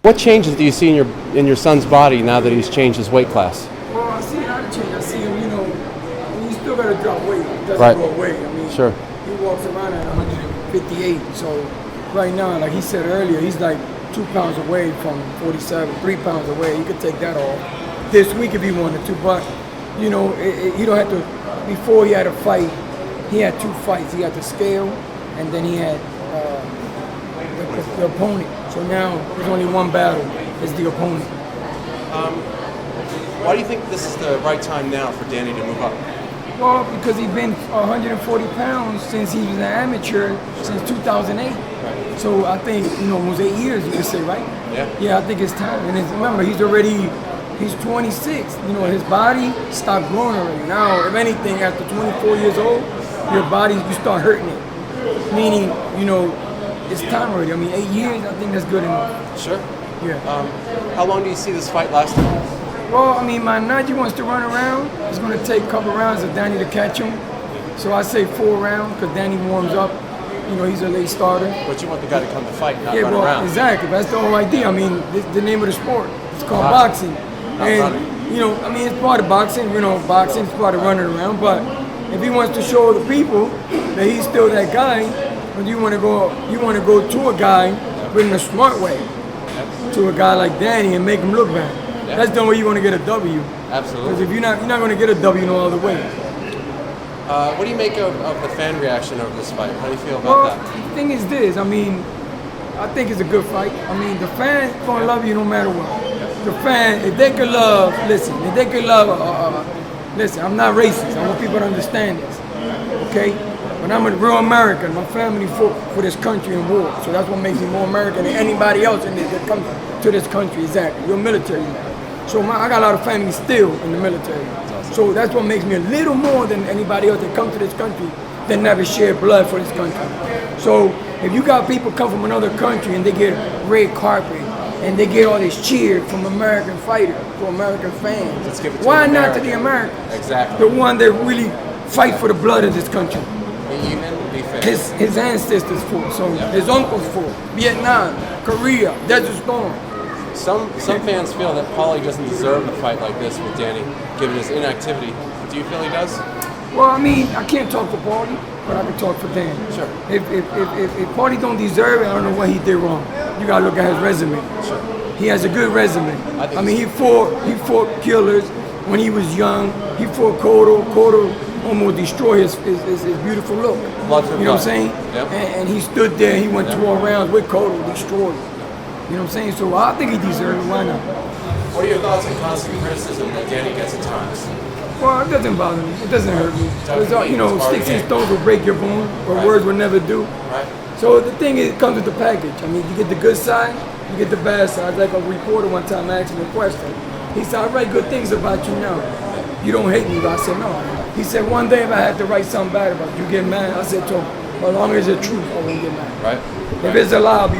What changes do you see in your son's body now that he's changed his weight class? Well, I see a lot of change. I see him, he's still got to drop weight. It doesn't Right. go away. I mean, Sure. he walks around at 158. So right now, like he said earlier, he's like 2 pounds away from 47, 3 pounds away. He could take that off this week if he wanted to. But, you don't have to. Before he had a fight, he had 2 fights. He had the scale, and then he had the opponent. So now there's only one battle. It's the opponent. Why do you think this is the right time now for Danny to move up? Well, because he's been 140 pounds since he was an amateur since 2008. Right. So I think, almost 8 years, you could say, right? Yeah. Yeah, I think it's time. And remember, he's 26. His body stopped growing already. Now, if anything, after 24 years old, your body, you start hurting it. Meaning, it's time already. I mean, 8 years, I think that's good enough. Sure. Yeah. How long do you see this fight lasting? Well, I mean, Malignaggi wants to run around. It's going to take a couple rounds of Danny to catch him. So I say 4 rounds because Danny warms up. He's a late starter. But you want the guy to come to fight, not Yeah, run well, around. exactly. That's the whole idea. I mean, this the name of the sport. It's called Boxing. boxing. Not And, running. it's part of boxing. Boxing's part of running around. But if he wants to show the people that he's still that guy, but you want to go to a guy in a smart way, to a guy like Danny and make him look bad. Yeah. That's the only way you're going to get a W. Absolutely. Because if you're not going to get a W no other way. What do you make of the fan reaction over this fight? How do you feel about Well, that? the thing is this. I mean, I think it's a good fight. I mean, the fans gonna love you no matter what. The fan, if they could love, listen. If they could love, listen. I'm not racist. I want people to understand this. Okay? But I'm a real American. My family fought for this country in war, so that's what makes me more American than anybody else in this that comes to this country. Exactly. You're a military man. So I got a lot of family still in the military. So that's what makes me a little more than anybody else that come to this country that never shed blood for this country. So if you got people come from another country and they get red carpet and they get all this cheer from American fighters, from American fans, Let's give it to why an not to American. the Americans? Exactly. The one that really fight for the blood of this country. Be even, be fair. His ancestors fought, so his uncles fought, Vietnam, Korea, Desert Storm. Some fans feel that Paulie doesn't deserve a fight like this with Danny, given his inactivity. Do you feel he does? Well, I mean, I can't talk for Paulie, but I can talk for Dan. Sure. If Paulie don't deserve it, I don't know what he did wrong. You gotta look at his resume. Sure. He has a good resume. I mean, he fought killers when he was young. He fought Cotto. Cotto almost destroyed his beautiful look. Blood for You know what I'm blood. saying? Yep. And he stood there. He went 12 rounds with Cotto, destroyed him. You know what I'm saying? So I think he deserves it. Why not? What are your thoughts on constant criticism that Danny gets at times? Well, it doesn't bother me. It doesn't hurt me. Because, sticks and stones will break your bone, but Right. words will never do. Right. So the thing is, it comes with the package. I mean, you get the good side, you get the bad side. Like a reporter one time asked me a question. He said, I write good things about you now. You don't hate me, but I said, no. He said, one day if I had to write something bad about you, get mad. I said to him, as long as it's truth, I won't get mad. Right. If it's a lie, I'll be